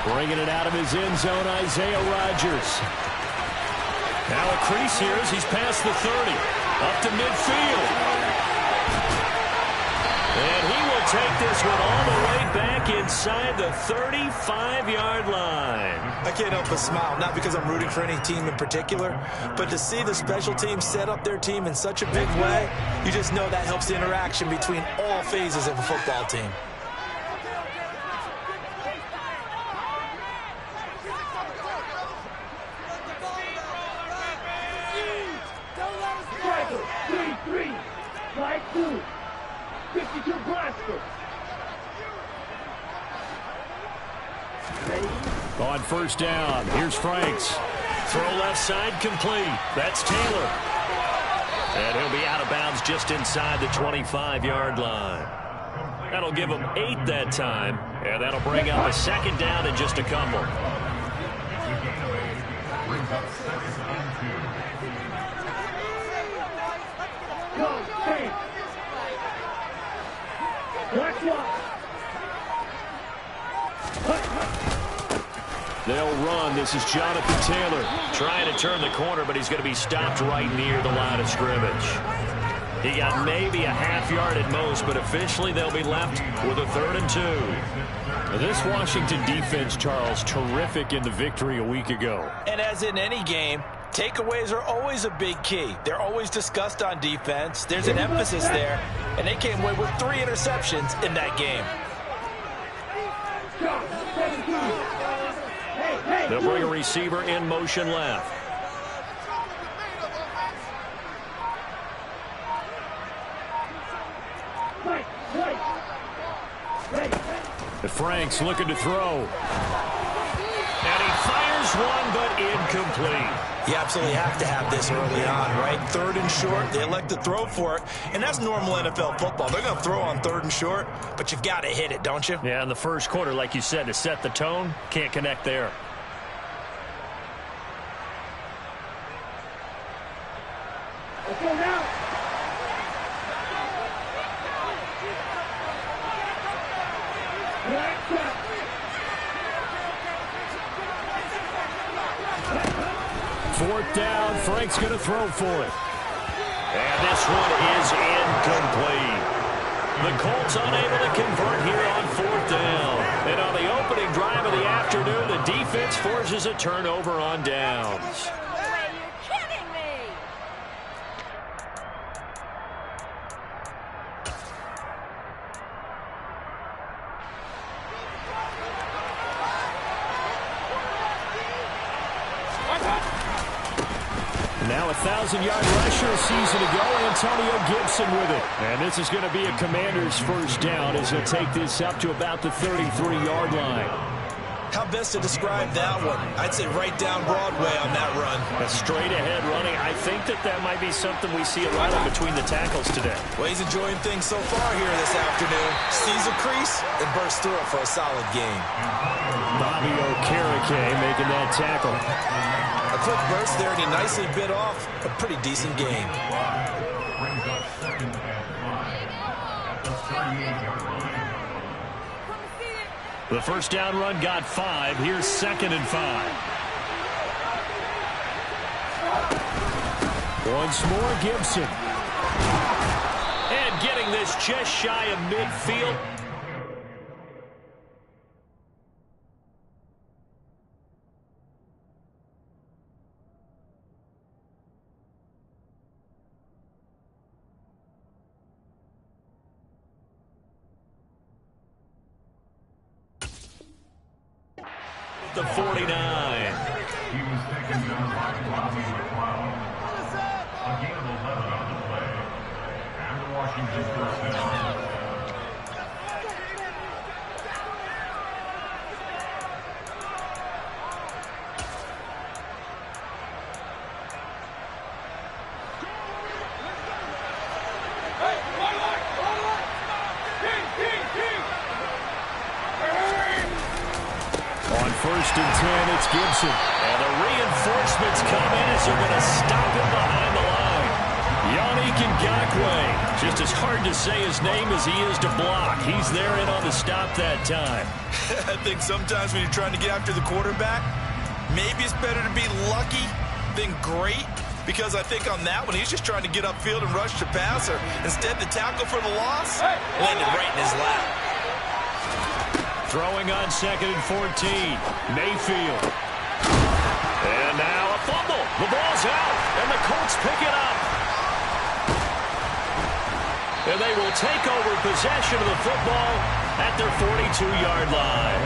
Bringing it out of his end zone, Isaiah Rodgers. Now a crease here as he's past the 30. Up to midfield. And he will take this one all the way back inside the 35-yard line. I can't help but smile, not because I'm rooting for any team in particular, but to see the special team set up their team in such a big way, you just know that helps the interaction between all phases of a football team. On first down, here's Franks. Throw left side complete. That's Taylor. And he'll be out of bounds just inside the 25-yard line. That'll give him 8 that time. And that'll bring up a second down and just a couple. They'll run. This is Jonathan Taylor trying to turn the corner, but he's going to be stopped right near the line of scrimmage. He got maybe a half yard at most, but officially they'll be left with a 3rd and 2. Now this Washington defense, Charles, terrific in the victory a week ago. And as in any game, takeaways are always a big key. They're always discussed on defense. There's an emphasis there, and they came away with 3 interceptions in that game. They'll bring a receiver in motion left. The Franks looking to throw. And he fires one, but incomplete. You absolutely have to have this early on, right? 3rd and short, they elect to throw for it, and that's normal NFL football. They're going to throw on 3rd and short, but you've got to hit it, don't you? Yeah, in the first quarter, like you said, to set the tone, can't connect there. Let's go now. Fourth down, Frank's going to throw for it. And this one is incomplete. The Colts unable to convert here on 4th down. And on the opening drive of the afternoon, the defense forces a turnover on downs. Now a 1,000-yard rusher a season ago, Antonio Gibson with it. And this is going to be a Commander's first down as he'll take this up to about the 33-yard line. How best to describe that one? I'd say right down Broadway on that run. A straight-ahead running. I think that might be something we see a lot of between the tackles today. Well, he's enjoying things so far here this afternoon. Sees a crease and bursts through it for a solid gain. Wk8 making that tackle. A quick burst there, and he nicely bit off a pretty decent gain. The first down run got 5. Here's 2nd and 5. Once more, Gibson. And getting this just shy of midfield. The 49. He was taken down by Bobby McCloud. A gain of 11 on the play. And the Washington first down. First and 10, it's Gibson. And the reinforcements come in as they're going to stop him behind the line. Wk8, just as hard to say his name as he is to block. He's there and on the stop that time. I think sometimes when you're trying to get after the quarterback, maybe it's better to be lucky than great, because I think on that one, he's just trying to get upfield and rush the passer. Instead, the tackle for the loss landed right in his lap. Throwing on 2nd and 14. Mayfield. And now a fumble. The ball's out, and the Colts pick it up. And they will take over possession of the football at their 42-yard line.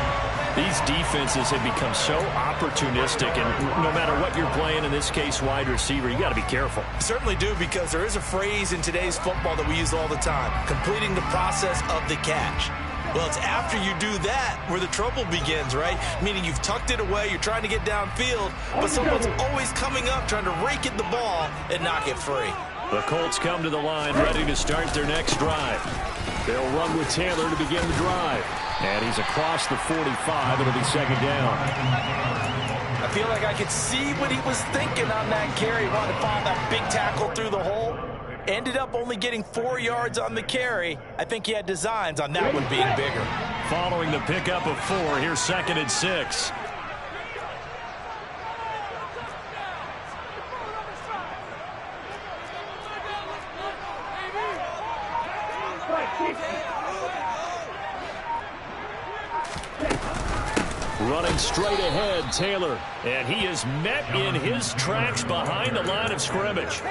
These defenses have become so opportunistic, and no matter what you're playing, in this case wide receiver, you got to be careful. Certainly do, because there is a phrase in today's football that we use all the time: completing the process of the catch. Well, it's after you do that where the trouble begins, right? Meaning you've tucked it away, you're trying to get downfield, but someone's always coming up trying to rake at the ball and knock it free. The Colts come to the line ready to start their next drive. They'll run with Taylor to begin the drive. And he's across the 45. It'll be 2nd down. I feel like I could see what he was thinking on that carry. Wanted to find that big tackle through the hole. Ended up only getting 4 yards on the carry. I think he had designs on that one being bigger. Following the pickup of 4, here's 2nd and 6. Running straight ahead, Taylor. And he is met in his tracks behind the line of scrimmage.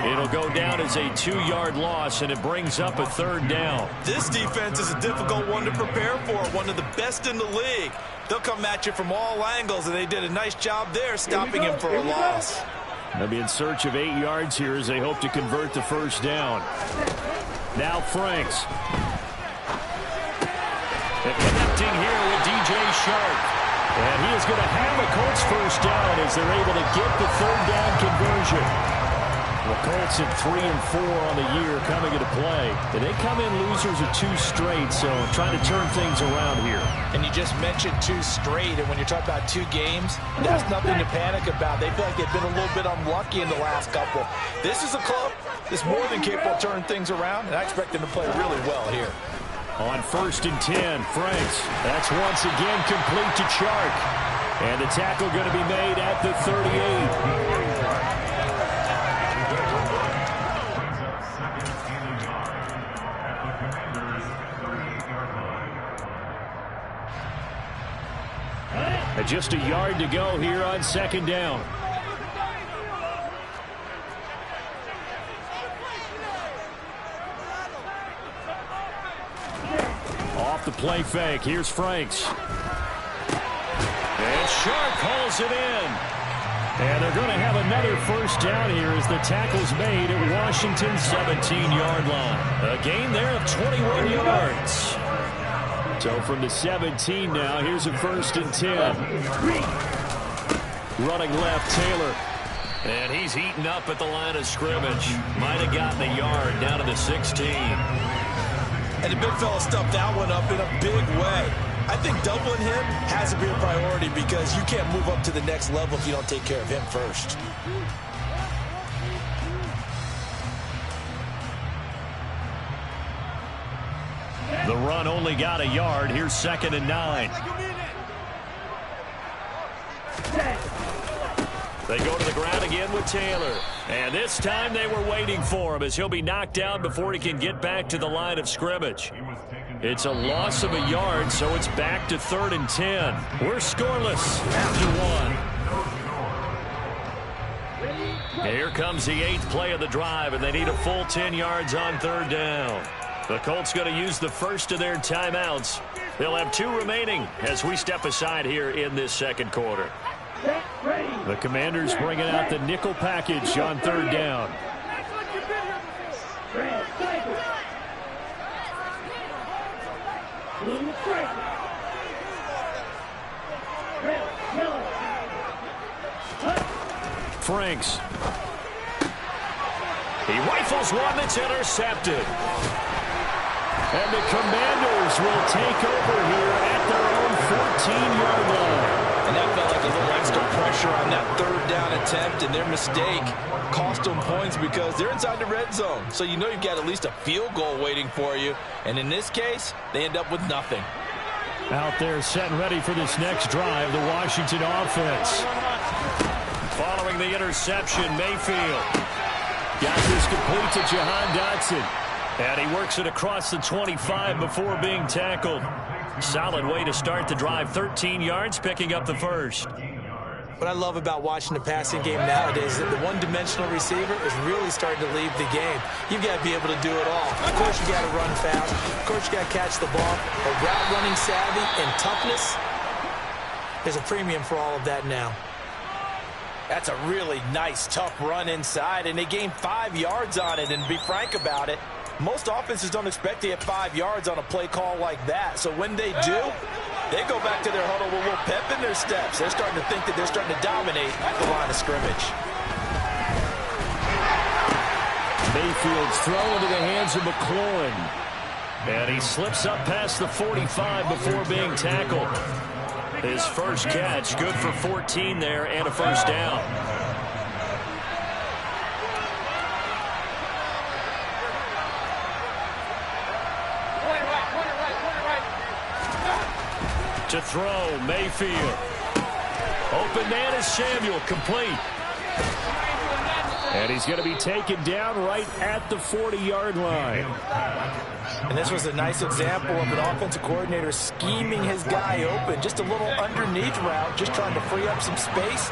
It'll go down as a 2-yard loss, and it brings up a 3rd down. This defense is a difficult one to prepare for, one of the best in the league. They'll come at you from all angles, and they did a nice job there stopping him for a loss. They'll be in search of 8 yards here as they hope to convert the 1st down. Now Franks. And connecting here with DJ Sharp. And he is going to have the Colts 1st down as they're able to get the 3rd down conversion. The Colts at 3-4 on the year coming into play. And they come in losers of 2 straight, so trying to turn things around here. And you just mentioned 2 straight, and when you're talking about 2 games, that's nothing to panic about. They feel like they've been a little bit unlucky in the last couple. This is a club that's more than capable of turning things around, and I expect them to play really well here. On 1st and 10, Franks. That's once again complete to Chark. And the tackle going to be made at the 38. And just a yard to go here on 2nd down. Off the play fake. Here's Franks. And Shark hauls it in. And they're going to have another 1st down here as the tackle's made at Washington's 17-yard line. A gain there of 21 yards. So from the 17 now, here's a 1st and 10. Running left, Taylor. And he's eaten up at the line of scrimmage. Might have gotten a yard down to the 16. And the big fella stuffed that one up in a big way. I think doubling him has to be a priority because you can't move up to the next level if you don't take care of him first. The run only got a yard. Here's 2nd and 9. They go to the ground again with Taylor. And this time they were waiting for him as he'll be knocked down before he can get back to the line of scrimmage. It's a loss of a yard, so it's back to 3rd and 10. We're scoreless after 1. Here comes the 8th play of the drive, and they need a full 10 yards on 3rd down. The Colts going to use the first of their timeouts. They'll have 2 remaining as we step aside here in this 2nd quarter. The Commanders bringing out the nickel package on 3rd down. Franks. He rifles one that's intercepted. And the Commanders will take over here at their own 14-yard line. And that felt like a little extra pressure pressure on that third down attempt, and their mistake cost them points because they're inside the red zone. So you know you've got at least a field goal waiting for you. And in this case, they end up with nothing. Out there set and ready for this next drive, the Washington offense. Following the interception, Mayfield got this complete to Jahan Dotson. And he works it across the 25 before being tackled. Solid way to start the drive. 13 yards, picking up the first. What I love about watching the passing game nowadays is that the one-dimensional receiver is really starting to leave the game. You've got to be able to do it all. Of course, you got to run fast. Of course, you got to catch the ball. But route running savvy and toughness, there's a premium for all of that now. That's a really nice, tough run inside, and they gained 5 yards on it. And to be frank about it, most offenses don't expect to get 5 yards on a play call like that. So when they do, they go back to their huddle with a little pep in their steps. They're starting to think that they're starting to dominate at the line of scrimmage. Mayfield's throw into the hands of McLaurin. And he slips up past the 45 before being tackled. His first catch, good for 14 there and a first down. To throw, Mayfield. Open man is Samuel, complete. And he's going to be taken down right at the 40-yard line. And this was a nice example of an offensive coordinator scheming his guy open. Just a little underneath route, just trying to free up some space,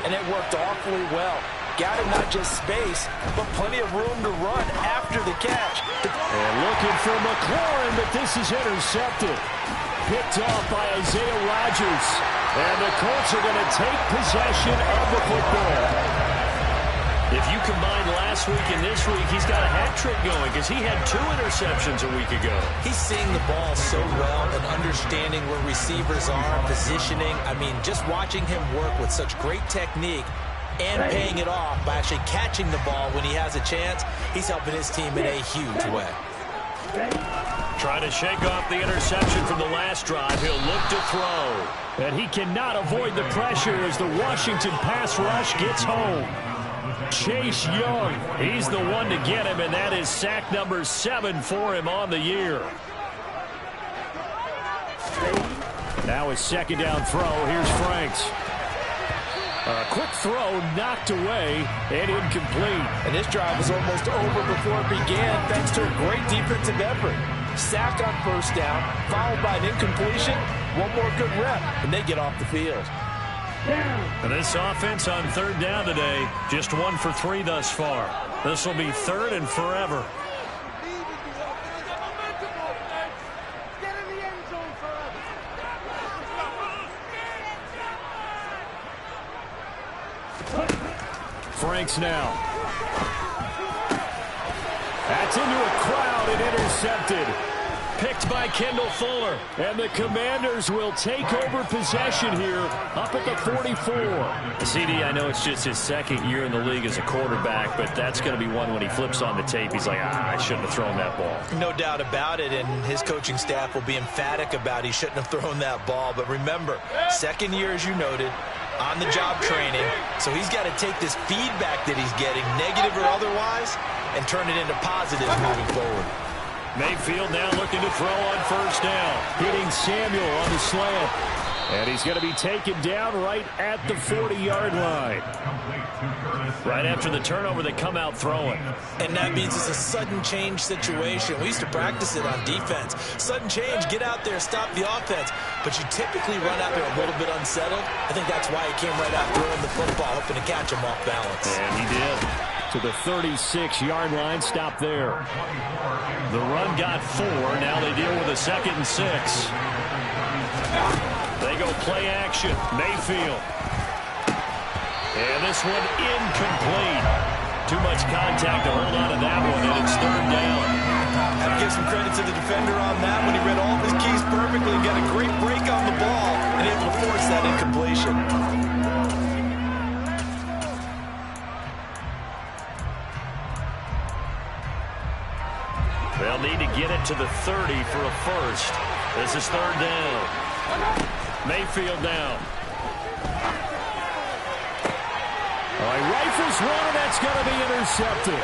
and it worked awfully well. Got him not just space, but plenty of room to run after the catch. And looking for McLaurin, but this is intercepted. Picked off by Isaiah Rodgers. And the Colts are going to take possession of the football. If you combine last week and this week, he's got a hat trick going because he had 2 interceptions a week ago. He's seeing the ball so well and understanding where receivers are, positioning. I mean, just watching him work with such great technique and paying it off by actually catching the ball when he has a chance, he's helping his team in a huge way. Trying to shake off the interception from the last drive. He'll look to throw. And he cannot avoid the pressure as the Washington pass rush gets home. Chase Young, he's the one to get him, and that is sack number 7 for him on the year. Now his second down throw. Here's Franks. A quick throw knocked away and incomplete. And this drive was almost over before it began thanks to a great defensive effort. Sack on first down, followed by an incompletion. One more good rep, and they get off the field. And this offense on third down today, just 1 for 3 thus far. This will be 3rd and forever. Franks now. That's into a crowd and intercepted. Picked by Kendall Fuller. And the Commanders will take over possession here up at the 44. CD, I know it's just his 2nd year in the league as a quarterback, but that's going to be one when he flips on the tape. He's like, I shouldn't have thrown that ball. No doubt about it, and his coaching staff will be emphatic about he shouldn't have thrown that ball. But remember, 2nd year, as you noted, on-the-job training. So he's got to take this feedback that he's getting, negative or otherwise, and turn it into positive moving forward. Mayfield now looking to throw on first down. Hitting Samuel on the slant. And he's going to be taken down right at the 40-yard line. Right after the turnover, they come out throwing. And that means it's a sudden change situation. We used to practice it on defense. Sudden change, get out there, stop the offense. But you typically run out there a little bit unsettled. I think that's why he came right out throwing the football, hoping to catch him off balance. And he did. To the 36-yard line, stop there. The run got 4. Now they deal with a 2nd and 6. They go play action. Mayfield. And this one incomplete. Too much contact to hold on to that one, and it's 3rd down. Have to give some credit to the defender on that one. He read all of his keys perfectly, got a great break on the ball, and able to force that incompletion. They'll need to get it to the 30 for a first. This is 3rd down. Mayfield down. He rifles one, and that's going to be intercepted.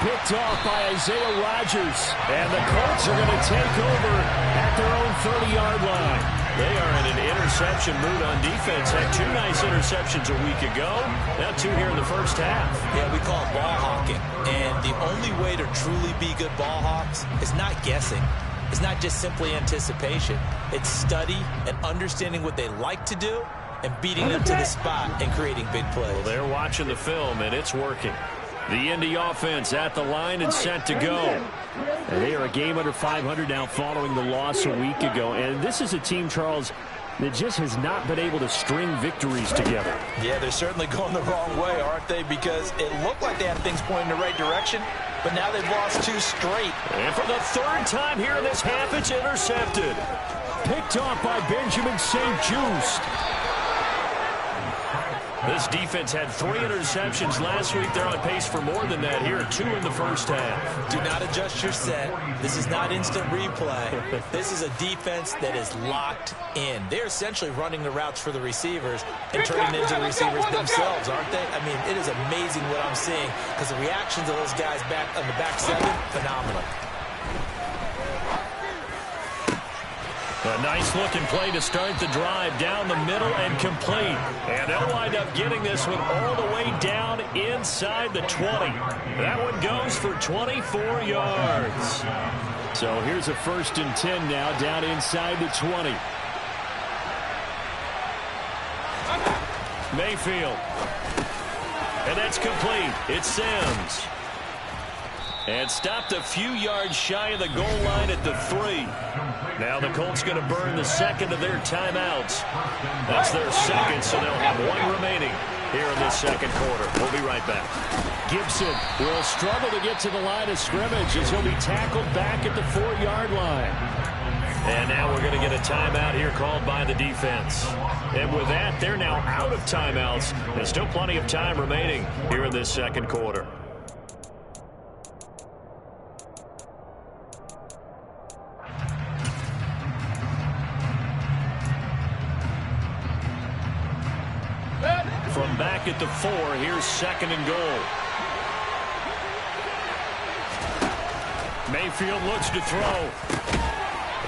Picked off by Isaiah Rodgers. And the Colts are going to take over at their own 30-yard line. They are in an interception mood on defense. Had 2 nice interceptions a week ago. Now 2 here in the first half. Yeah, we call it ball hawking. And the only way to truly be good ball hawks is not guessing. It's not just simply anticipation. It's study and understanding what they like to do and beating them to the spot and creating big plays. Well, they're watching the film, and it's working. The Indy offense at the line and set to go. And they are a game under 500 now following the loss a week ago. And this is a team, Charles, that just has not been able to string victories together. Yeah, they're certainly going the wrong way, aren't they? Because it looked like they had things pointing in the right direction, but now they've lost 2 straight. And for the 3rd time here in this half, it's intercepted. Picked off by Benjamin St. Juste. This defense had 3 interceptions last week. They're on pace for more than that here. 2 in the first half. Do not adjust your set. This is not instant replay. This is a defense that is locked in. They're essentially running the routes for the receivers and turning into the receivers themselves, aren't they? I mean, it is amazing what I'm seeing because the reactions of those guys back on the back 7, phenomenal. A nice-looking play to start the drive down the middle and complete. And they'll wind up getting this one all the way down inside the 20. That one goes for 24 yards. So here's a 1st and 10 now down inside the 20. Mayfield. And that's complete. It's Sims. And stopped a few yards shy of the goal line at the 3. Now the Colts going to burn the 2nd of their timeouts. That's their 2nd, so they'll have 1 remaining here in this 2nd quarter. We'll be right back. Gibson will struggle to get to the line of scrimmage as he'll be tackled back at the 4-yard line. And now we're going to get a timeout here called by the defense. And with that, they're now out of timeouts. There's still plenty of time remaining here in this 2nd quarter. From back at the 4, here's 2nd and goal. Mayfield looks to throw.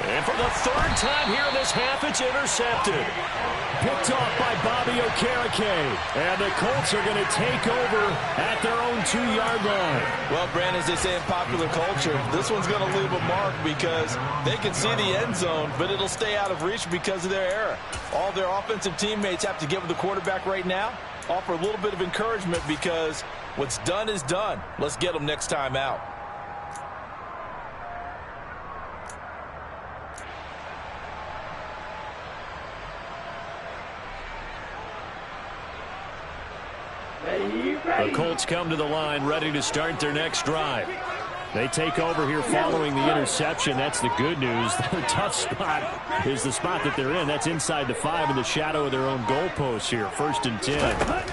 And for the 3rd time here in this half, it's intercepted. Picked off by Wk8. And the Colts are going to take over at their own 2-yard line. Well, Brandon, as they say in popular culture, this one's going to leave a mark because they can see the end zone, but it'll stay out of reach because of their error. All their offensive teammates have to get with the quarterback right now, offer a little bit of encouragement because what's done is done. Let's get them next time out. The Colts come to the line ready to start their next drive. They take over here following the interception. That's the good news. The tough spot is the spot that they're in. That's inside the 5 in the shadow of their own goalpost here. 1st and 10.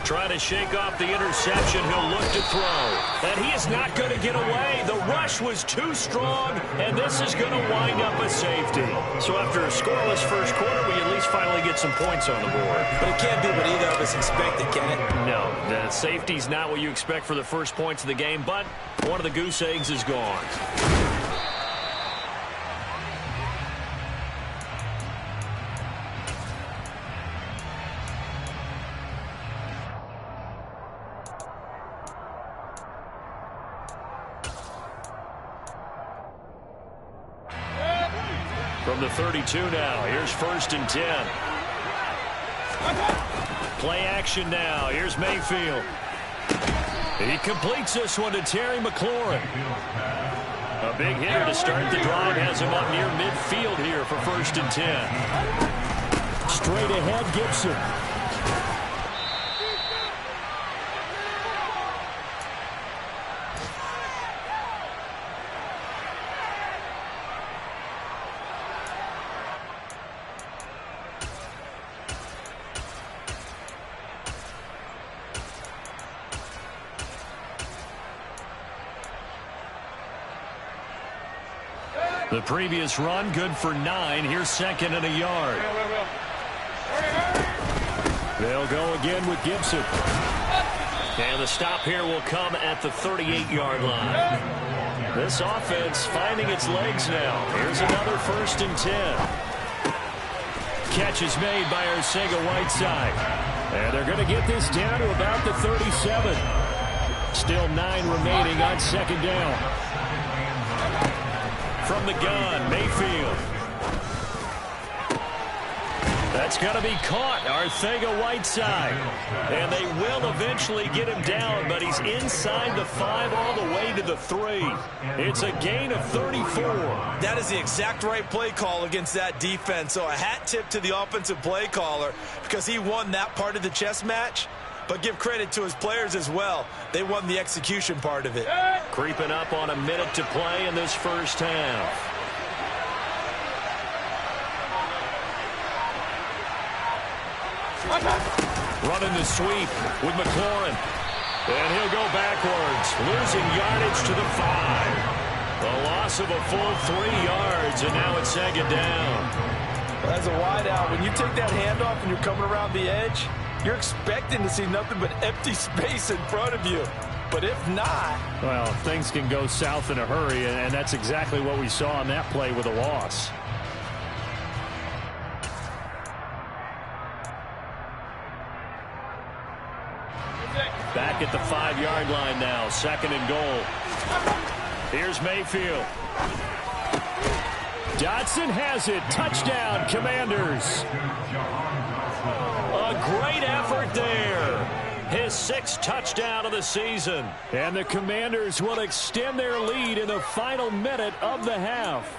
Trying to shake off the interception. He'll look to throw. And he is not going to get away. The rush was too strong, and this is going to wind up a safety. So after a scoreless 1st quarter, we at least finally get some points on the board. But it can't be what either of us expected, can it? No, the safety's not what you expect for the first points of the game, but one of the goose eggs is gone. From the 32 now, here's 1st and 10. Play action now, here's Mayfield. He completes this one to Terry McLaurin. A big hitter to start the drive, has him up near midfield here for 1st and 10. Straight ahead, Gibson. The previous run, good for 9. Here's 2nd and a yard. They'll go again with Gibson. And the stop here will come at the 38-yard line. This offense finding its legs now. Here's another 1st and 10. Catch is made by Wk8. And they're going to get this down to about the 37. Still 9 remaining on 2nd down. From the gun, Mayfield. That's going to be caught, Wk8. And they will eventually get him down, but he's inside the 5 all the way to the 3. It's a gain of 34. That is the exact right play call against that defense. So a hat tip to the offensive play caller because he won that part of the chess match. But give credit to his players as well. They won the execution part of it. Creeping up on a minute to play in this first half. Running the sweep with McLaurin. And he'll go backwards, losing yardage to the 5. The loss of a full 3 yards, and now it's 2nd down. As a wideout, when you take that handoff and you're coming around the edge, you're expecting to see nothing but empty space in front of you. But if not... Well, things can go south in a hurry, and that's exactly what we saw on that play with a loss. Back at the 5-yard line now, 2nd and goal. Here's Mayfield. Dotson has it. Touchdown, Commanders. A great effort there. His 6th touchdown of the season. And the Commanders will extend their lead in the final minute of the half.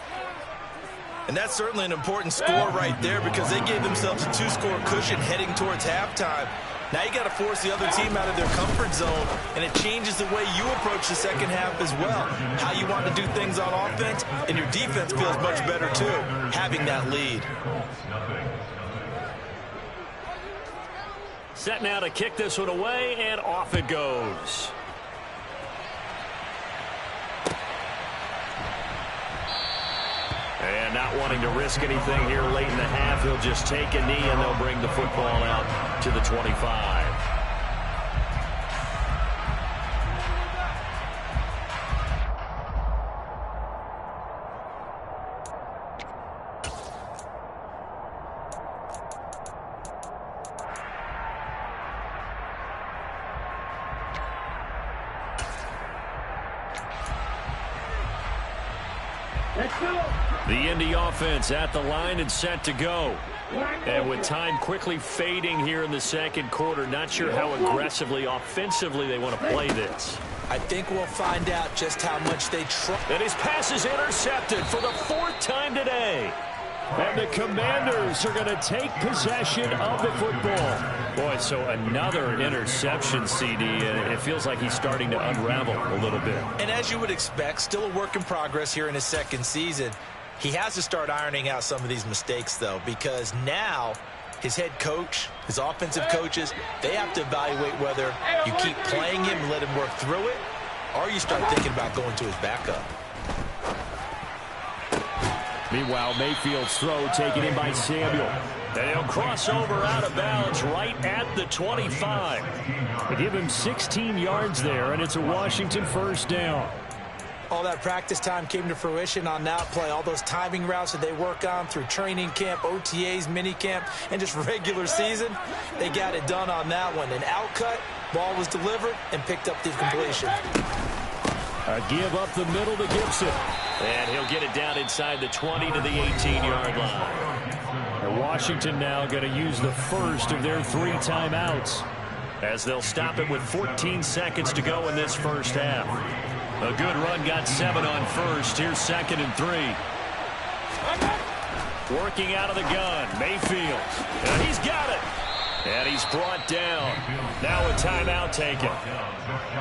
And that's certainly an important score right there because they gave themselves a 2-score cushion heading towards halftime. Now you got to force the other team out of their comfort zone, and it changes the way you approach the second half as well. How you want to do things on offense, and your defense feels much better too, having that lead. Set now to kick this one away, and off it goes. And not wanting to risk anything here late in the half, he'll just take a knee, and they'll bring the football out to the 25. The Indy offense at the line and set to go. And with time quickly fading here in the 2nd quarter, not sure how aggressively, offensively they want to play this. I think we'll find out just how much they try. And his pass is intercepted for the 4th time today. And the Commanders are going to take possession of the football. Boy, so another interception, CD, and it feels like he's starting to unravel a little bit. And as you would expect, still a work in progress here in his 2nd season. He has to start ironing out some of these mistakes, though, because now his head coach, his offensive coaches, they have to evaluate whether you keep playing him and let him work through it, or you start thinking about going to his backup. Meanwhile, Mayfield's throw taken in by Samuel. And he'll cross over out of bounds right at the 25. They give him 16 yards there, and it's a Washington 1st down. All that practice time came to fruition on that play. All those timing routes that they work on through training camp, OTAs, minicamp, and just regular season, they got it done on that one. An outcut, ball was delivered, and picked up the completion. A give up the middle to Gibson. And he'll get it down inside the 20 to the 18-yard line. And Washington now going to use the first of their 3 timeouts as they'll stop it with 14 seconds to go in this first half. A good run got 7 on first. Here's 2nd and 3. Working out of the gun, Mayfield. And he's got it. And he's brought down. Now a timeout taken.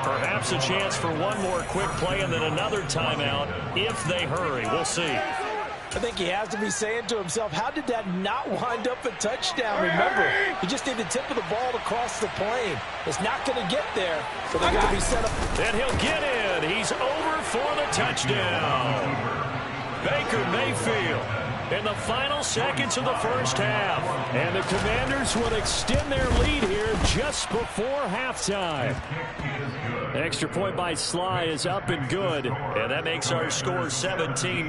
Perhaps a chance for one more quick play and then another timeout if they hurry. We'll see. I think he has to be saying to himself, how did that not wind up a touchdown? Remember, he just need the tip of the ball to cross the plane. It's not going to get there, so they're going to be set up. And he'll get in. He's over for the touchdown. Baker Mayfield. in the final seconds of the first half. And the Commanders will extend their lead here just before halftime. Extra point by Sly is up and good. And that makes our score 17-0.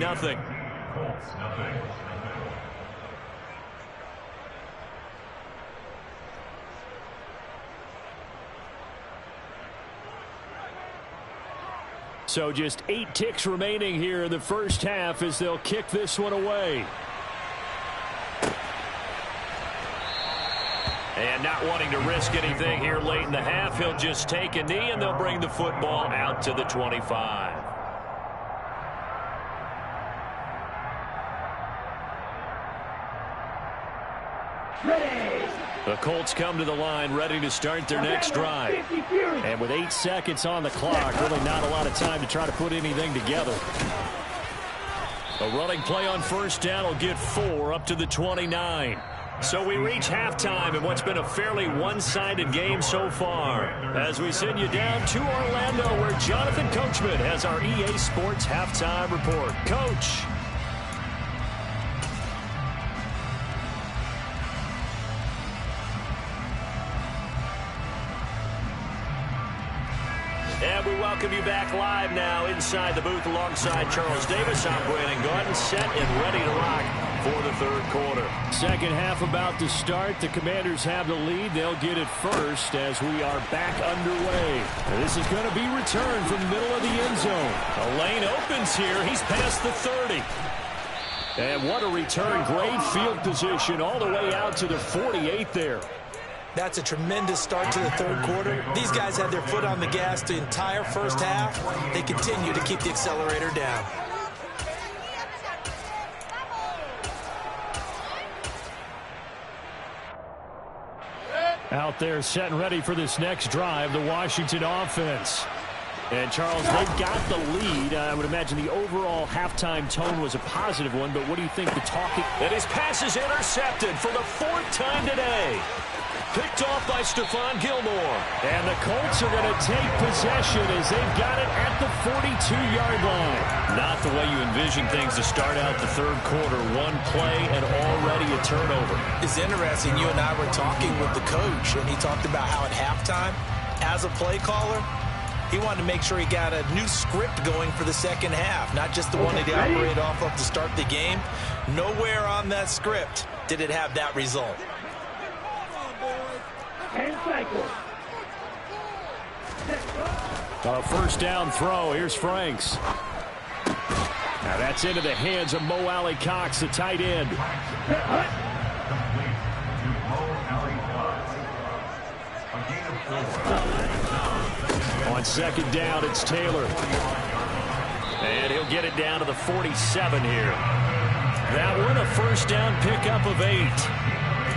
Colts, nothing. So just 8 ticks remaining here in the first half as they'll kick this one away. And not wanting to risk anything here late in the half, he'll just take a knee and they'll bring the football out to the 25. The Colts come to the line ready to start their next drive. And with 8 seconds on the clock, really not a lot of time to try to put anything together. A running play on first down will get 4 up to the 29. So we reach halftime in what's been a fairly one-sided game so far. As we send you down to Orlando where Jonathan Coachman has our EA Sports halftime report. Coach. And we welcome you back live now inside the booth alongside Charles Davis. I'm Brandon Gordon, set and ready to rock for the third quarter. Second half about to start. The Commanders have the lead. They'll get it first as we are back underway. This is going to be returned from the middle of the end zone. A lane opens here. He's past the 30. And what a return. Great field position all the way out to the 48 there. That's a tremendous start to the third quarter. These guys had their foot on the gas the entire first half. They continue to keep the accelerator down. Out there set and ready for this next drive, the Washington offense. And, Charles, they've got the lead. I would imagine the overall halftime tone was a positive one, but what do you think the talking... And his pass is intercepted for the 4th time today. Picked off by Stephon Gilmore. And the Colts are going to take possession as they've got it at the 42-yard line. Not the way you envision things to start out the third quarter. One play and already a turnover. It's interesting. You and I were talking with the coach, and he talked about how at halftime, as a play caller, he wanted to make sure he got a new script going for the second half, not just the one that he operated off of to start the game. Nowhere on that script did it have that result. A first down throw. Here's Franks. Now that's into the hands of Mo Alley Cox, the tight end. On second down, it's Taylor. And he'll get it down to the 47 here. That one, a first down pickup of 8.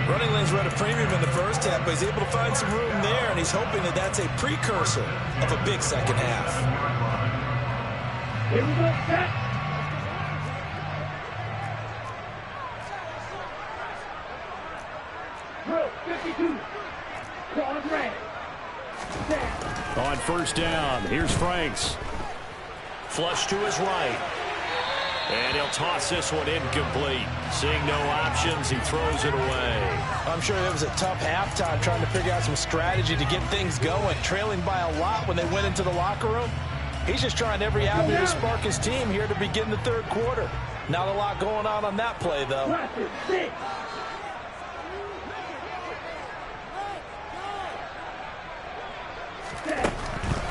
Running lanes were at a premium in the first half, but he's able to find some room there, and he's hoping that that's a precursor of a big second half. Here we go, set. Drill, 52. Cross right. Set. On first down, here's Franks. Flush to his right. And he'll toss this one incomplete. Seeing no options, he throws it away. I'm sure it was a tough halftime trying to figure out some strategy to get things going. Trailing by a lot when they went into the locker room. He's just trying every avenue to spark his team here to begin the third quarter. Not a lot going on that play, though.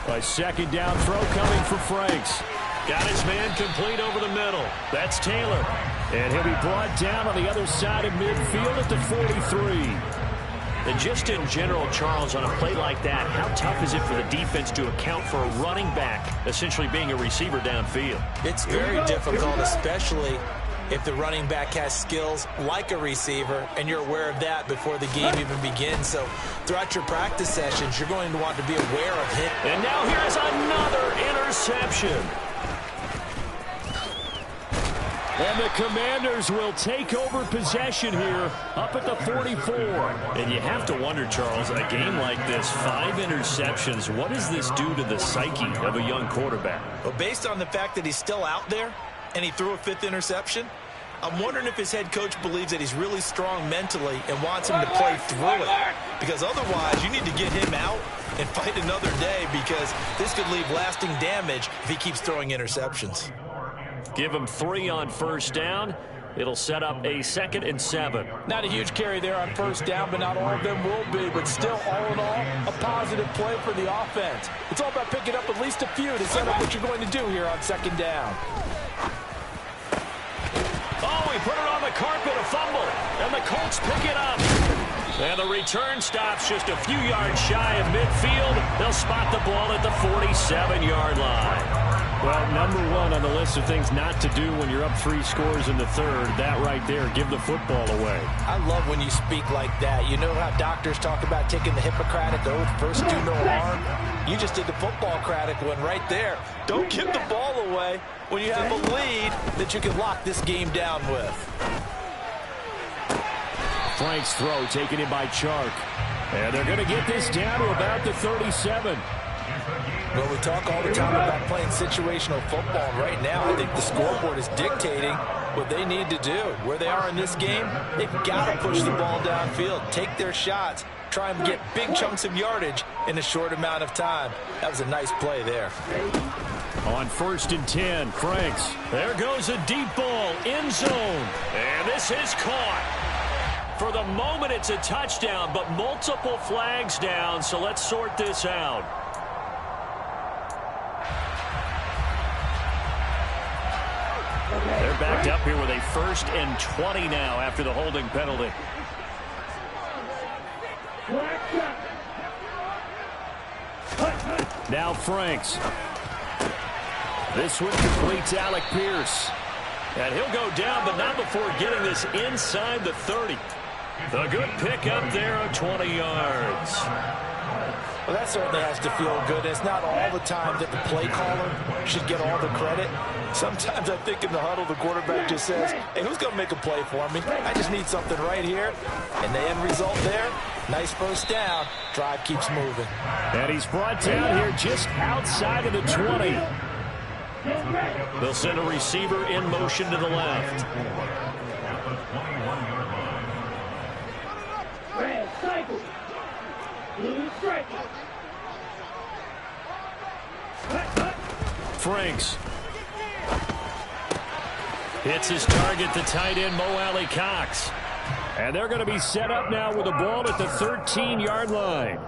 A second down throw coming for Franks. Got his man complete over the middle. That's Taylor. And he'll be brought down on the other side of midfield at the 43. And just in general, Charles, on a play like that, how tough is it for the defense to account for a running back essentially being a receiver downfield? It's very difficult, especially if the running back has skills like a receiver, and you're aware of that before the game even begins. So throughout your practice sessions, you're going to want to be aware of hit. And now here's another interception. And the Commanders will take over possession here up at the 44. And you have to wonder, Charles, a game like this, 5 interceptions, what does this do to the psyche of a young quarterback? Well, based on the fact that he's still out there and he threw a 5th interception, I'm wondering if his head coach believes that he's really strong mentally and wants him to play through it. Because otherwise, you need to get him out and fight another day, because this could leave lasting damage if he keeps throwing interceptions. Give him 3 on first down. It'll set up a 2nd and 7. Not a huge carry there on first down, but not all of them will be. But still, all in all, a positive play for the offense. It's all about picking up at least a few to set up what you're going to do here on 2nd down. Oh, he put it on the carpet, a fumble, and the Colts pick it up. And the return stops just a few yards shy of midfield. They'll spot the ball at the 47-yard line. Well, number 1 on the list of things not to do when you're up 3 scores in the third, that right there, give the football away. I love when you speak like that. You know how doctors talk about taking the Hippocratic oath, first do no harm? You just did the football-cratic one right there. Don't give the ball away when you have a lead that you can lock this game down with. Frank's throw taken in by Chark. And they're going to get this down to about the 37. Well, we talk all the time about playing situational football. Right now, I think the scoreboard is dictating what they need to do. Where they are in this game, they've got to push the ball downfield, take their shots, try and get big chunks of yardage in a short amount of time. That was a nice play there. On 1st and 10, Franks. There goes a deep ball, end zone. And this is caught. For the moment, it's a touchdown, but multiple flags down, so let's sort this out. They're backed up here with a 1st and 20 now after the holding penalty. Now Franks. This one completes Alec Pierce. And he'll go down, but not before getting this inside the 30. The good pick up there of 20 yards. Well, that certainly has to feel good. It's not all the time that the play caller should get all the credit. Sometimes I think in the huddle, the quarterback just says, hey, who's going to make a play for me? I just need something right here. And the end result there, nice first down. Drive keeps moving. And he's brought down here just outside of the 20. They'll send a receiver in motion to the left. Red cycle. Blue strike. Franks. Hits his target, the tight end, Mo Alley Cox. And they're going to be set up now with the ball at the 13-yard line.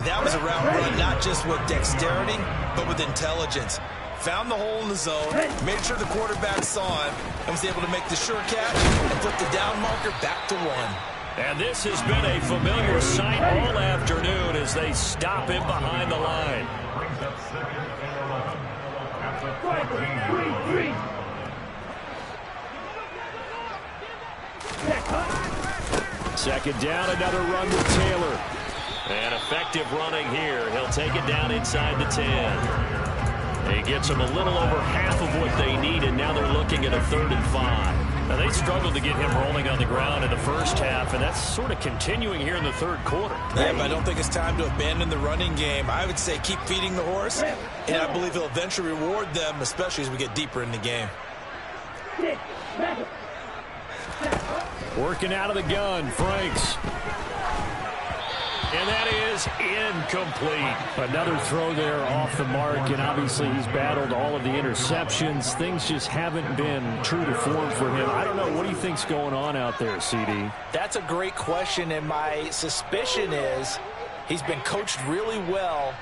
That was a route run not just with dexterity, but with intelligence. Found the hole in the zone, made sure the quarterback saw him, and was able to make the sure catch and put the down marker back to 1. And this has been a familiar sight all afternoon as they stop him behind the line. Brings up 2nd and 11 at the 14-yard line. Second down, another run with Taylor. And effective running here. He'll take it down inside the 10. He gets them a little over half of what they need, and now they're looking at a 3rd and 5. Now, they struggled to get him rolling on the ground in the first half, and that's sort of continuing here in the third quarter. Yeah, but I don't think it's time to abandon the running game. I would say keep feeding the horse, and I believe he'll eventually reward them, especially as we get deeper in the game. Working out of the gun, Franks. And that is incomplete. Another throw there off the mark, and obviously he's battled all of the interceptions. Things just haven't been true to form for him. I don't know. What do you think's going on out there, CD? That's a great question, and my suspicion is he's been coached really well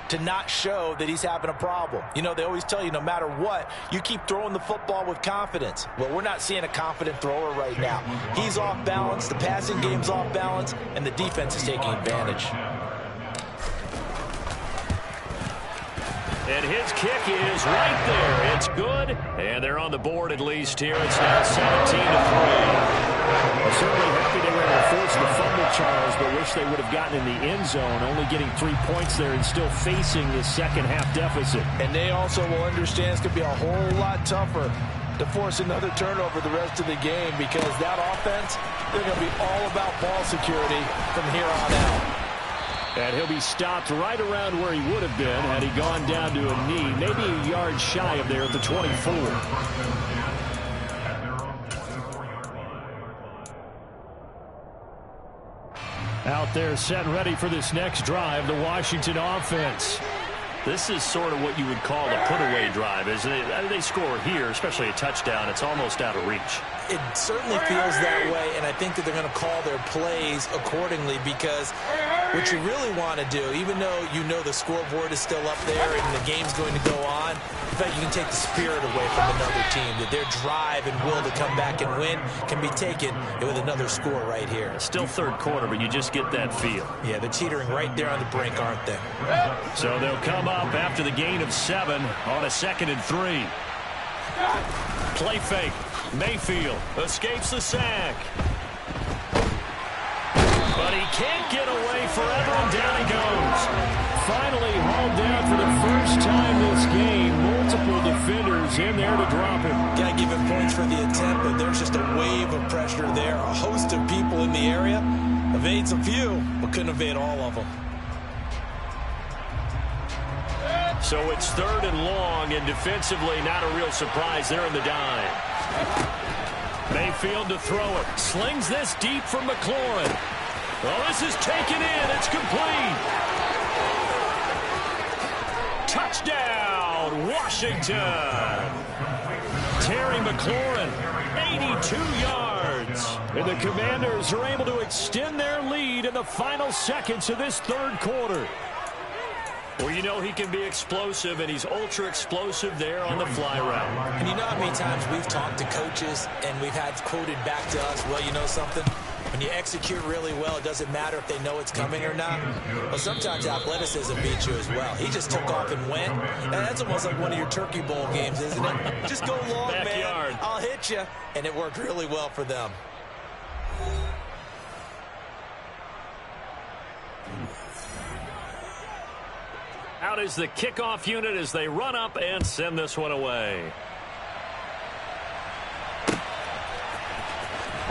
to not show that he's having a problem. You know, they always tell you no matter what, you keep throwing the football with confidence. Well, we're not seeing a confident thrower right now. He's off balance, the passing game's off balance, and the defense is taking advantage. And his kick is right there. It's good. And they're on the board at least here. It's now 17-3. Well, certainly happy they were able to force the fumble, Charles, but wish they would have gotten in the end zone, only getting 3 points there and still facing the second half deficit. And they also will understand it's going to be a whole lot tougher to force another turnover the rest of the game, because that offense, they're going to be all about ball security from here on out. And he'll be stopped right around where he would have been had he gone down to a knee, maybe a yard shy of there at the 24. Out there set and ready for this next drive, the Washington offense. This is sort of what you would call a put-away drive, isn't it? They score here, especially a touchdown. It's almost out of reach. It certainly feels that way, and I think that they're going to call their plays accordingly, because what you really want to do, even though you know the scoreboard is still up there and the game's going to go on, in fact, you can take the spirit away from another team, that their drive and will to come back and win can be taken with another score right here. Still third quarter, but you just get that feel. Yeah, they're teetering right there on the brink, aren't they? So they'll come up after the gain of 7 on a 2nd and 3. Play fake. Mayfield escapes the sack. But he can't get away forever, and down he goes. Finally hauled down for the first time this game. Multiple defenders in there to drop him. Got to give him points for the attempt, but there's just a wave of pressure there. A host of people in the area. Evades a few, but couldn't evade all of them. So it's 3rd and long, and defensively not a real surprise there in the dime. Mayfield to throw it. Slings this deep from McLaurin. Well, this is taken in. It's complete. Touchdown, Washington. Terry McLaurin, 82 yards. And the Commanders are able to extend their lead in the final seconds of this 3rd quarter. Well, you know he can be explosive, and he's ultra-explosive there on the fly route. And you know how many times we've talked to coaches and we've had quoted back to us, well, you know something? When you execute really well, it doesn't matter if they know it's coming or not. Well, sometimes athleticism beats you as well. He just took off and went, and that's almost like one of your Turkey Bowl games, isn't it? Just go long, Backyard. man. I'll hit you. And it worked really well for them. Out is the kickoff unit as they run up and send this one away.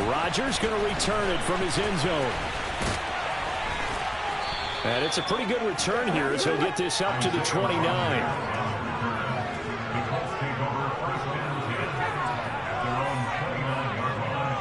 Rodgers going to return it from his end zone. And it's a pretty good return here as he'll get this up to the 29. The Colts take over 1st and 10 at their own 29-yard line.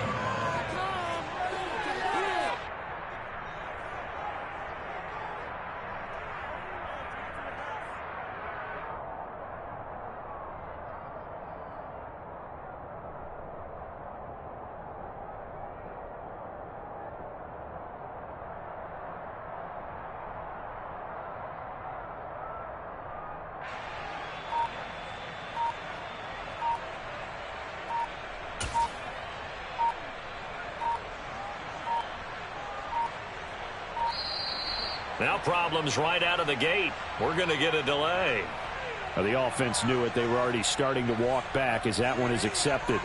Now problems right out of the gate. We're going to get a delay. Well, the offense knew it. They were already starting to walk back as that one is accepted.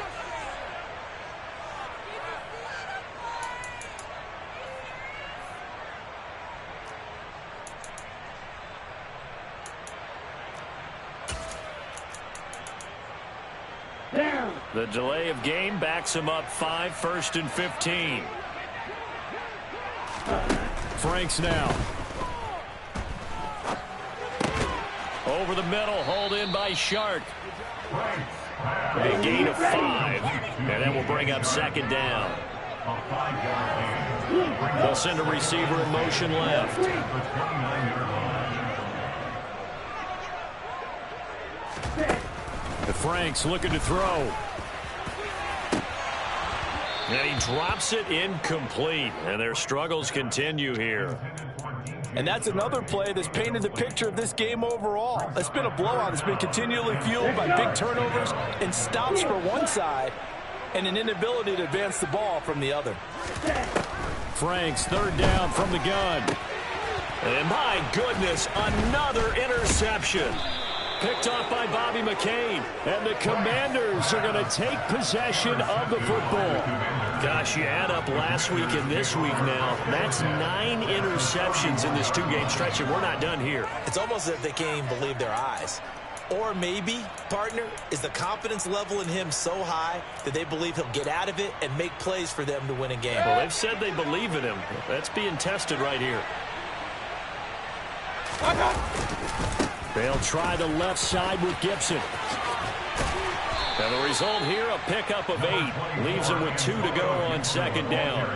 Down. The delay of game backs him up 5, 1st and 15. Franks now. Over the middle, hauled in by Shark. A gain of 5, and that will bring up 2nd down. They'll send a receiver in motion left. The Franks looking to throw. And he drops it incomplete, and their struggles continue here. And that's another play that's painted the picture of this game overall. It's been a blowout. It's been continually fueled by big turnovers and stops for one side and an inability to advance the ball from the other. Franks, 3rd down from the gun. And my goodness, another interception. Picked off by Bobby McCain. And the Commanders are going to take possession of the football. Gosh, you add up last week and this week now. That's 9 interceptions in this 2-game stretch, and we're not done here. It's almost as if they can't even believe their eyes. Or maybe, partner, is the confidence level in him so high that they believe he'll get out of it and make plays for them to win a game. Well, they've said they believe in him. That's being tested right here. They'll try the left side with Gibson. And the result here, a pickup of 8. Leaves him with 2 to go on 2nd down.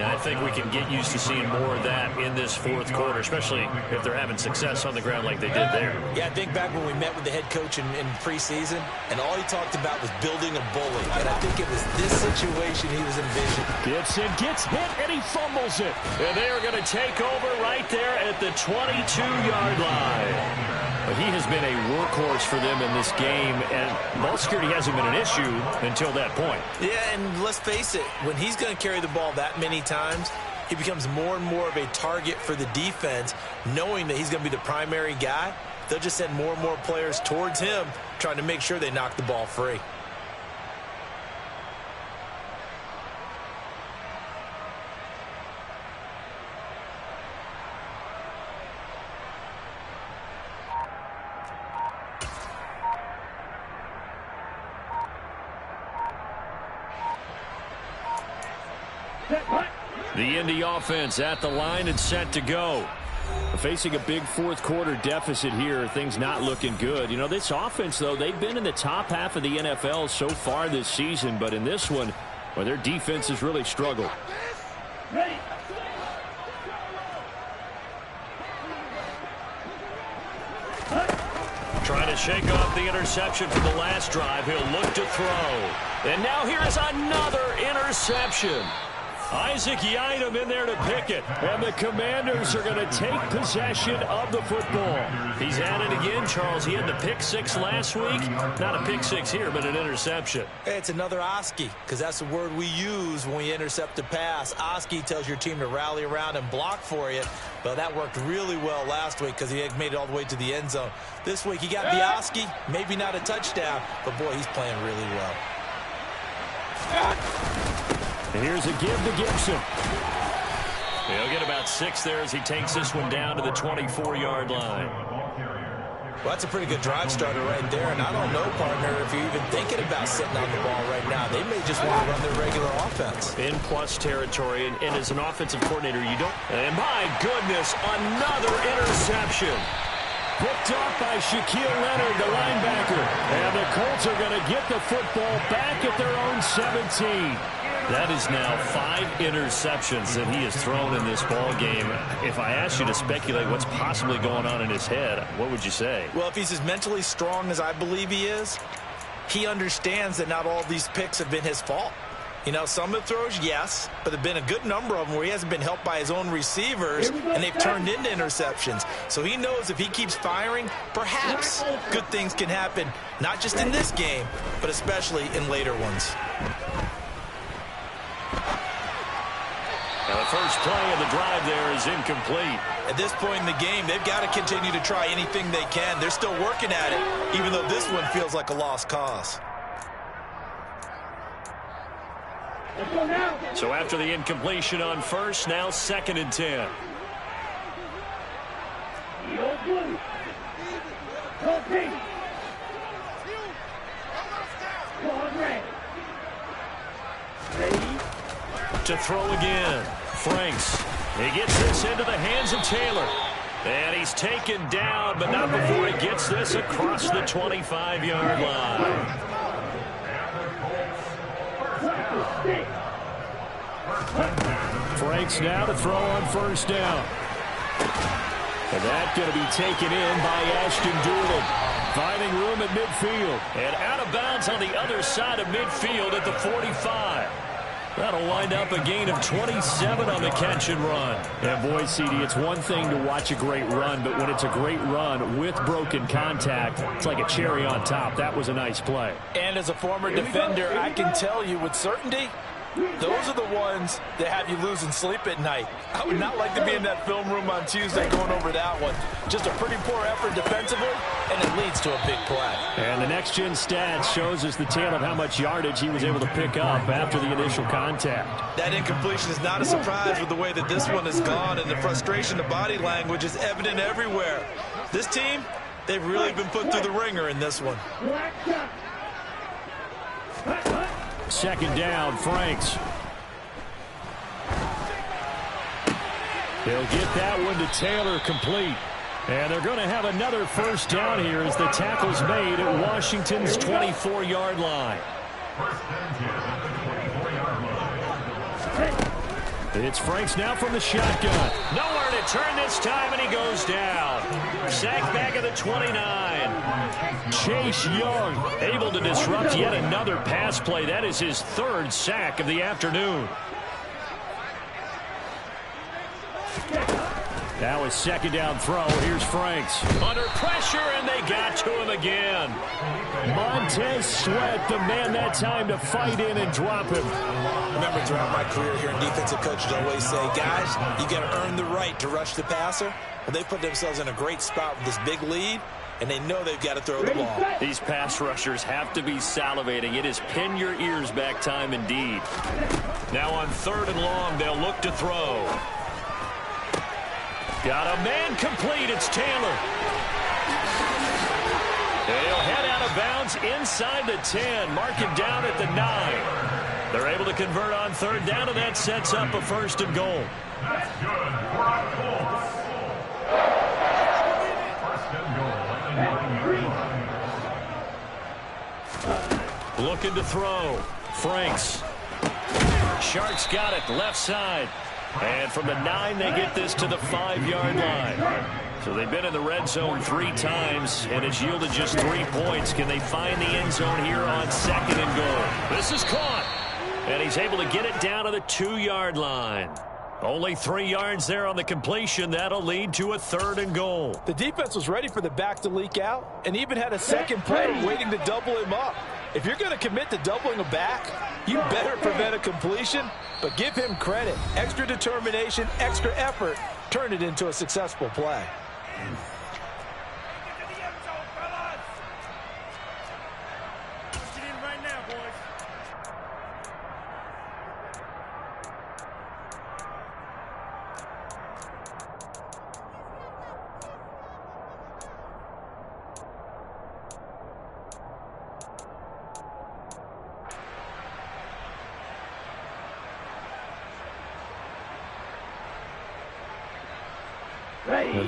I think we can get used to seeing more of that in this fourth quarter, especially if they're having success on the ground like they did there. Yeah, I think back when we met with the head coach in preseason, and all he talked about was building a bully. And I think it was this situation he was envisioning. Gibson gets hit, and he fumbles it. And they are going to take over right there at the 22-yard line. But he has been a workhorse for them in this game, and ball security hasn't been an issue until that point. Yeah, and let's face it, when he's going to carry the ball that many times, he becomes more and more of a target for the defense, knowing that he's going to be the primary guy. They'll just send more and more players towards him, trying to make sure they knock the ball free. The Indy offense at the line and set to go. Facing a big fourth quarter deficit here, things not looking good. You know, this offense, though, they've been in the top half of the NFL so far this season, but in this one, well, their defense has really struggled. Ready. Trying to shake off the interception from the last drive. He'll look to throw. And now here is another interception. Wk8 in there to pick it. And the Commanders are going to take possession of the football. He's at it again, Charles. He had the pick six last week. Not a pick six here, but an interception. Hey, it's another Oski, because that's the word we use when we intercept a pass. Oski tells your team to rally around and block for you. Well, that worked really well last week because he had made it all the way to the end zone. This week he got the Oski, maybe not a touchdown, but boy, he's playing really well. And here's a give to Gibson. He'll get about 6 there as he takes this one down to the 24-yard line. Well, that's a pretty good drive starter right there, and I don't know, partner, if you're even thinking about sitting on the ball right now. They may just want to run their regular offense. In plus territory, and as an offensive coordinator, you don't... And my goodness, another interception. Picked off by Shaquille Leonard, the linebacker. And the Colts are going to get the football back at their own 17. That is now 5 interceptions that he has thrown in this ball game. If I asked you to speculate what's possibly going on in his head, what would you say? Well, if he's as mentally strong as I believe he is, he understands that not all these picks have been his fault. You know, some of the throws, yes, but there have been a good number of them where he hasn't been helped by his own receivers, and they've turned into interceptions. So he knows if he keeps firing, perhaps good things can happen, not just in this game, but especially in later ones. Now the first play of the drive there is incomplete. At this point in the game, they've got to continue to try anything they can. They're still working at it, even though this one feels like a lost cause. Let's go now. So after the incompletion on first, now 2nd and 10. Yo, blue. Go pink. Go on red. Ready. To throw again. Franks. He gets this into the hands of Taylor. And he's taken down, but not before he gets this across the 25-yard line. Franks now to throw on first down. And that's going to be taken in by Ashton Doolin. Finding room at midfield. And out of bounds on the other side of midfield at the 45. That'll wind up a gain of 27 on the catch and run. And boy, CD, it's one thing to watch a great run, but when it's a great run with broken contact, it's like a cherry on top. That was a nice play. And as a former defender, I can tell you with certainty, those are the ones that have you losing sleep at night. I would not like to be in that film room on Tuesday going over that one. Just a pretty poor effort defensively, and it leads to a big play. And the next-gen stats shows us the tale of how much yardage he was able to pick up after the initial contact. That incompletion is not a surprise with the way that this one has gone, and the frustration of body language is evident everywhere. This team, they've really been put through the ringer in this one. Black shot. 2nd down, Franks. He'll get that one to Taylor complete. And they're going to have another first down here as the tackle's made at Washington's 24-yard line. It's Franks now from the shotgun. Nowhere to turn this time, and he goes down. Sacked back at the 29. Chase Young able to disrupt yet another pass play. That is his third sack of the afternoon. Now a second down throw. Here's Franks. Under pressure, and they got to him again. Montez Sweat, the man that time to fight in and drop him. Remember, throughout my career here, defensive coaches always say, guys, you got to earn the right to rush the passer. Well, they put themselves in a great spot with this big lead, and they know they've got to throw the ball. These pass rushers have to be salivating. It is pin your ears back time indeed. Now on 3rd and long, they'll look to throw. Got a man complete. It's Taylor. They'll head out of bounds inside the 10. Mark him down at the 9. They're able to convert on 3rd down, and that sets up a 1st and goal. That's good for our Colts. 1st and goal at the 9-yard line. Looking to throw. Franks. Sharks got it. Left side. And from the 9, they get this to the 5-yard line. So they've been in the red zone 3 times, and it's yielded just 3 points. Can they find the end zone here on 2nd and goal? This is caught. And he's able to get it down to the 2-yard line. Only 3 yards there on the completion. That'll lead to a 3rd and goal. The defense was ready for the back to leak out and even had a second player waiting to double him up. If you're going to commit to doubling a back, you better prevent a completion, but give him credit. Extra determination, extra effort, turned it into a successful play.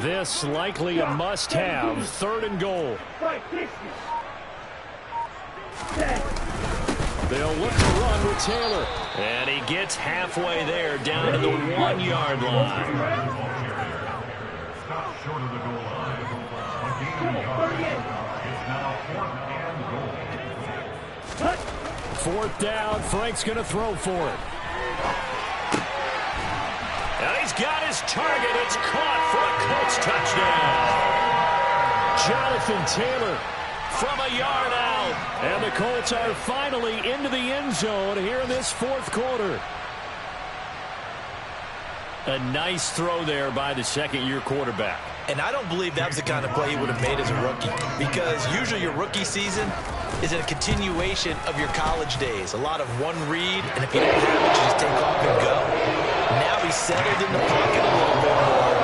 This likely a must-have. 3rd and goal. They'll look to run with Taylor. And he gets halfway there, down to the 1-yard line. Stop short of the goal line. A gain of yardage. It's now 4th and goal. 4th down. Frank's going to throw for it. And he's got his target. It's caught for a Colts touchdown. Jonathan Taylor from a yard out. And the Colts are finally into the end zone here in this 4th quarter. A nice throw there by the second-year quarterback. And I don't believe that was the kind of play he would have made as a rookie, because usually your rookie season is a continuation of your college days. A lot of one read, and if you don't have it, you just take off and go. Now he's settled in the pocket a little bit more,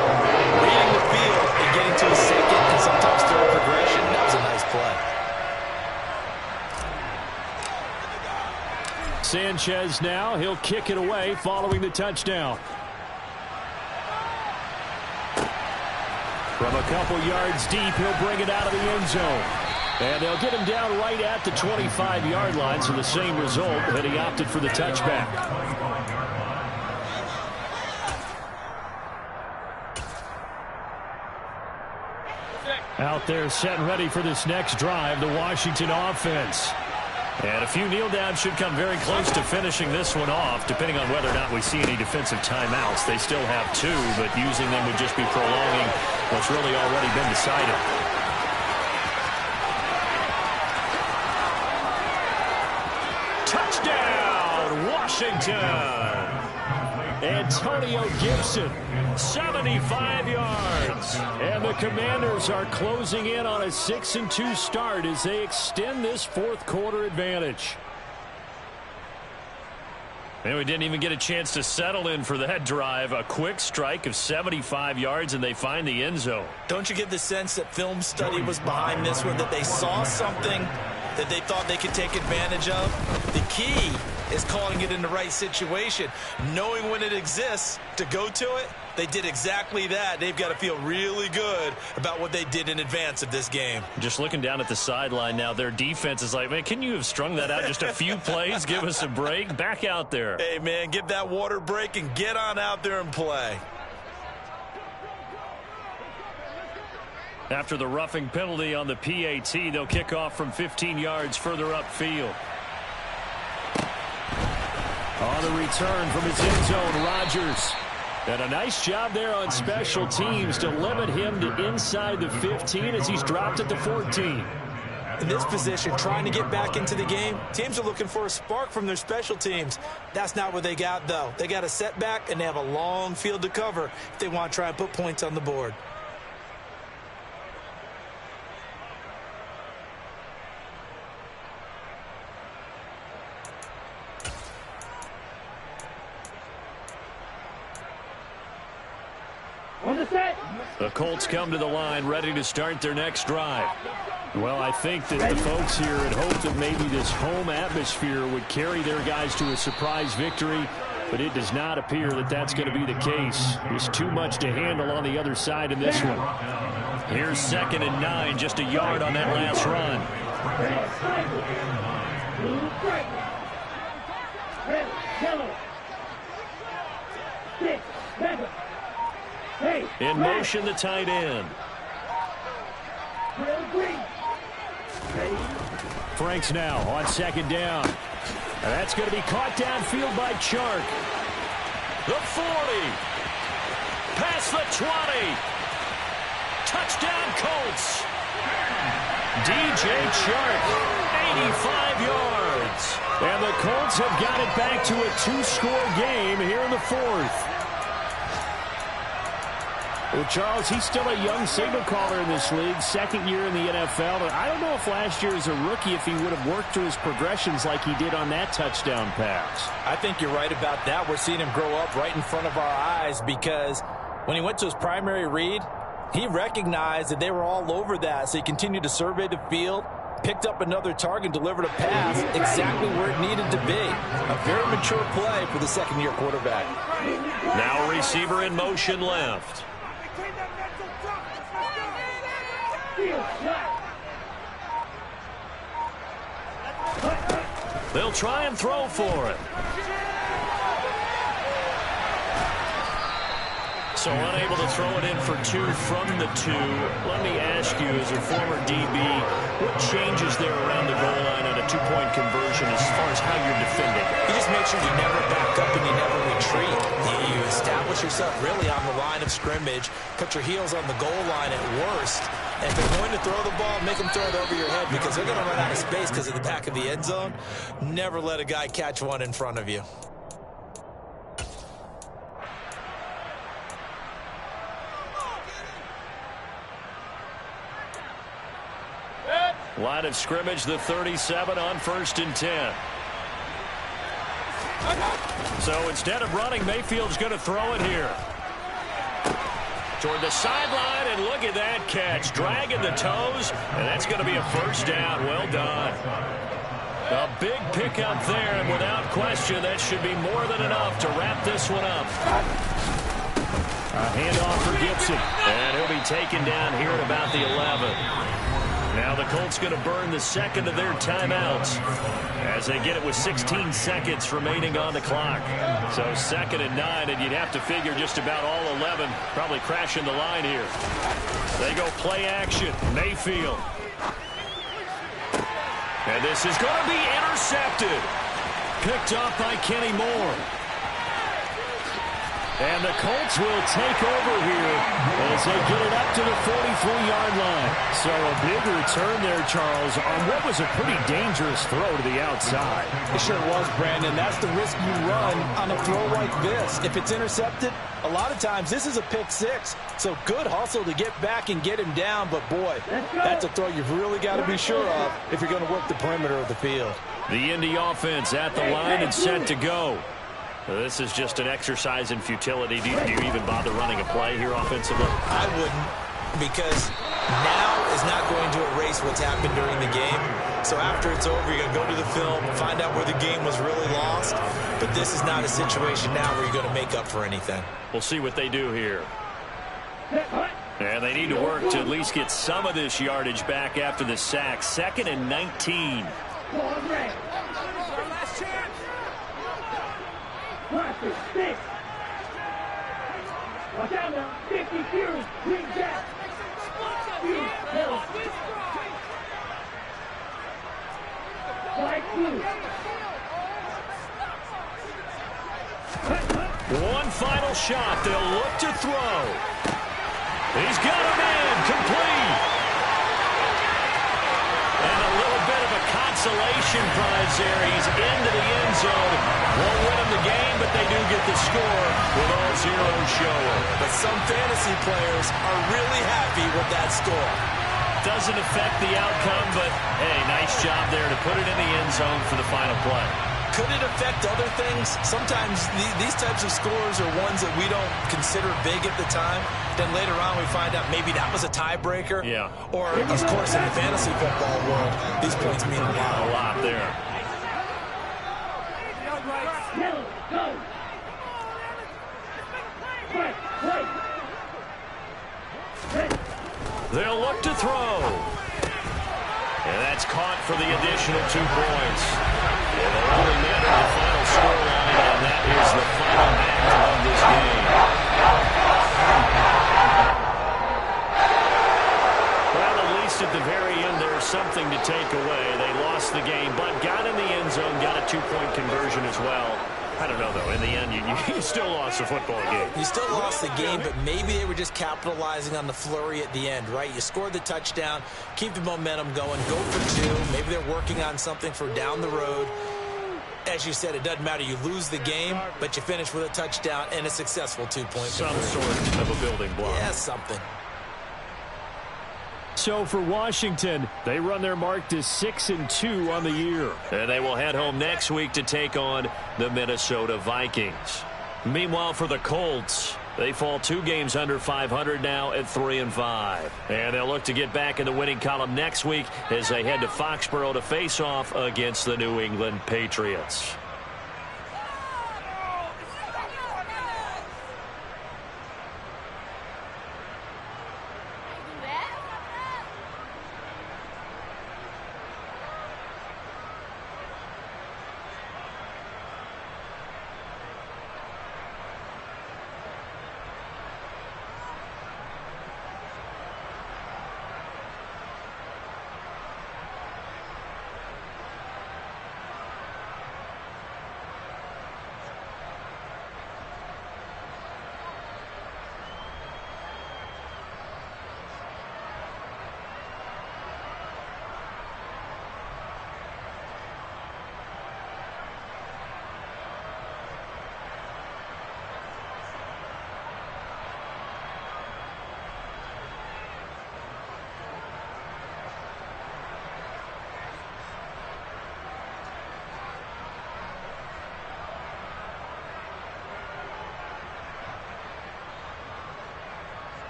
reading the field and getting to his second and sometimes third progression. That was a nice play. Sanchez now. He'll kick it away following the touchdown. From a couple yards deep, he'll bring it out of the end zone. And they'll get him down right at the 25-yard line, so the same result, but he opted for the touchback. Out there set and ready for this next drive, the Washington offense. And a few kneel downs should come very close to finishing this one off, depending on whether or not we see any defensive timeouts. They still have 2, but using them would just be prolonging what's really already been decided. Touchdown, Washington! Antonio Gibson, 75 yards. And the Commanders are closing in on a 6-2 start as they extend this 4th quarter advantage. And we didn't even get a chance to settle in for that drive. A quick strike of 75 yards, and they find the end zone. Don't you get the sense that film study was behind this one, that they saw something that they thought they could take advantage of? The key is calling it in the right situation. Knowing when it exists to go to it, they did exactly that. They've got to feel really good about what they did in advance of this game. Just looking down at the sideline now, their defense is like, man, can you have strung that out just a few plays? Give us a break. Back out there. Hey, man, give that water break and get on out there and play. After the roughing penalty on the PAT, they'll kick off from 15 yards further upfield. On the return from his end zone, Rodgers. And a nice job there on special teams to limit him to inside the 15 as he's dropped at the 14. In this position, trying to get back into the game, teams are looking for a spark from their special teams. That's not what they got, though. They got a setback, and they have a long field to cover if they want to try and put points on the board. On the set. The Colts come to the line ready to start their next drive. Well, I think that the folks here had hoped that maybe this home atmosphere would carry their guys to a surprise victory, but it does not appear that that's going to be the case. There's too much to handle on the other side in this one. Here's 2nd and 9, just a yard on that last run. In motion, the tight end. Franks now on 2nd down. And that's going to be caught downfield by Chark. The 40. Past the 20. Touchdown, Colts. DJ Chark, 85 yards. And the Colts have got it back to a 2-score game here in the 4th. Well, Charles, he's still a young signal caller in this league, 2nd year in the NFL. But I don't know if last year as a rookie, if he would have worked through his progressions like he did on that touchdown pass. I think you're right about that. We're seeing him grow up right in front of our eyes because when he went to his primary read, he recognized that they were all over that. So he continued to survey the field, picked up another target, delivered a pass exactly where it needed to be. A very mature play for the 2nd-year quarterback. Now a receiver in motion left. They'll try and throw for it. So unable to throw it in for 2 from the 2. Let me ask you, as a former DB, what changes there around the goal line on a 2-point conversion as far as how you're defending? You just make sure you never back up and you never retreat. You establish yourself really on the line of scrimmage, put your heels on the goal line at worst. And if they're going to throw the ball, make them throw it over your head because they're going to run out of space because of the back of the end zone. Never let a guy catch one in front of you. Line of scrimmage, the 37 on 1st and 10. So instead of running, Mayfield's going to throw it here. Toward the sideline, and look at that catch. Dragging the toes, and that's going to be a 1st down. Well done. A big pickup there, and without question, that should be more than enough to wrap this one up. A handoff for Gibson, and he'll be taken down here at about the 11. Now the Colts going to burn the 2nd of their timeouts as they get it with 16 seconds remaining on the clock. So 2nd and 9, and you'd have to figure just about all 11 probably crashing the line here. They go play action. Mayfield. And this is going to be intercepted. Picked off by Kenny Moore. And the Colts will take over here as they get it up to the 43-yard line. So a big return there, Charles, on what was a pretty dangerous throw to the outside. It sure was, Brandon. That's the risk you run on a throw like this. If it's intercepted, a lot of times this is a pick 6. So good hustle to get back and get him down. But, boy, that's a throw you've really got to be sure of if you're going to work the perimeter of the field. The Indy offense at the line and set to go. This is just an exercise in futility. Do you even bother running a play here offensively? I wouldn't, because now is not going to erase what's happened during the game. So after it's over, you're going to go to the film, find out where the game was really lost. But this is not a situation now where you're going to make up for anything. We'll see what they do here. And they need to work to at least get some of this yardage back after the sack. 2nd and 19. Last chance. Watch out now. 50 Fury. Green Jack. Fury. Hill. White blue. One final shot. They'll look to throw. He's got a man complete. And a little bit of a consolation prize there. He's into the end zone. Won't win him the game, but they do get the score with all zeros showing. But some fantasy players are really happy with that score. Doesn't affect the outcome, but, hey, nice job there to put it in the end zone for the final play. Could it affect other things? Sometimes these types of scores are ones that we don't consider big at the time. Then later on we find out maybe that was a tiebreaker. Yeah. Or, of course, in the fantasy football world, these points mean a lot. A lot there. Yellow, go. Right, right. They'll look to throw. And that's caught for the additional 2 points. Yeah, they only matter the final scoreline, and that is the final act of this game. Well, at least at the very end, there's something to take away. They lost the game, but got in the end zone, got a 2-point conversion as well. I don't know, though. In the end, you still lost the football game. You still lost the game, but maybe they were just capitalizing on the flurry at the end, right? You scored the touchdown, keep the momentum going, go for 2. Maybe they're working on something for down the road. As you said, it doesn't matter. You lose the game, but you finish with a touchdown and a successful 2-point Some conversion. sort of a building block. Yeah, something. So for Washington, they run their mark to 6-2 on the year. And they will head home next week to take on the Minnesota Vikings. Meanwhile, for the Colts, they fall 2 games under 500 now at 3-5. And they'll look to get back in the winning column next week as they head to Foxborough to face off against the New England Patriots.